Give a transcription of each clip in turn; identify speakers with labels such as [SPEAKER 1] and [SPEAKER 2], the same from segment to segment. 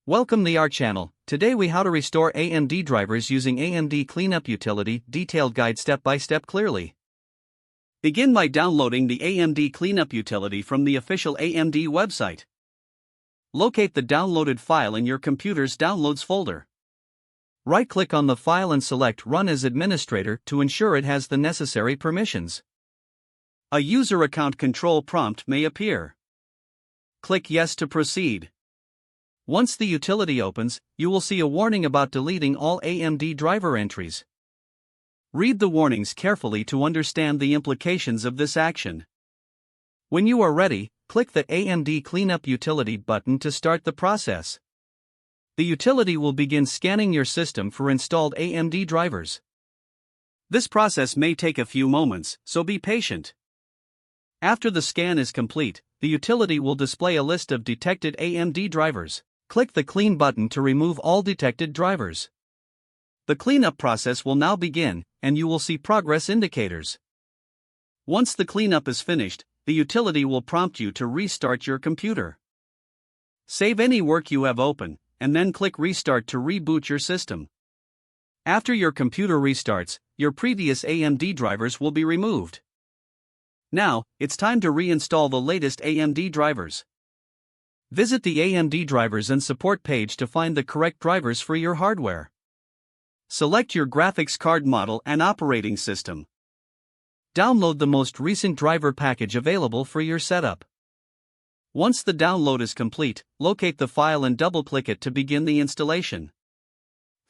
[SPEAKER 1] Welcome to our channel. Today we how to restore AMD drivers using AMD Cleanup Utility, detailed guide step by step clearly. Begin by downloading the AMD Cleanup Utility from the official AMD website. Locate the downloaded file in your computer's Downloads folder. Right-click on the file and select Run as Administrator to ensure it has the necessary permissions. A user account control prompt may appear. Click Yes to proceed. Once the utility opens, you will see a warning about deleting all AMD driver entries. Read the warnings carefully to understand the implications of this action. When you are ready, click the AMD Cleanup Utility button to start the process. The utility will begin scanning your system for installed AMD drivers. This process may take a few moments, so be patient. After the scan is complete, the utility will display a list of detected AMD drivers. Click the Clean button to remove all detected drivers. The cleanup process will now begin, and you will see progress indicators. Once the cleanup is finished, the utility will prompt you to restart your computer. Save any work you have open, and then click Restart to reboot your system. After your computer restarts, your previous AMD drivers will be removed. Now, it's time to reinstall the latest AMD drivers. Visit the AMD Drivers and Support page to find the correct drivers for your hardware. Select your graphics card model and operating system. Download the most recent driver package available for your setup. Once the download is complete, locate the file and double-click it to begin the installation.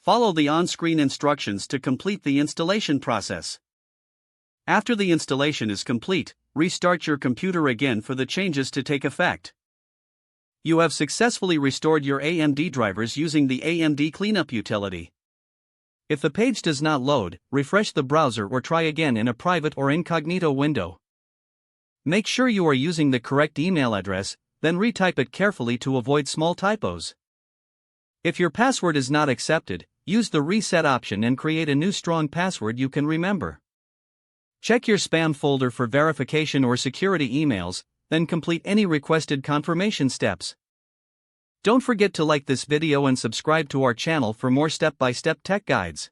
[SPEAKER 1] Follow the on-screen instructions to complete the installation process. After the installation is complete, restart your computer again for the changes to take effect. You have successfully restored your AMD drivers using the AMD Cleanup Utility. If the page does not load, refresh the browser or try again in a private or incognito window. Make sure you are using the correct email address, then retype it carefully to avoid small typos. If your password is not accepted, use the reset option and create a new strong password you can remember. Check your spam folder for verification or security emails, then complete any requested confirmation steps. Don't forget to like this video and subscribe to our channel for more step-by-step tech guides.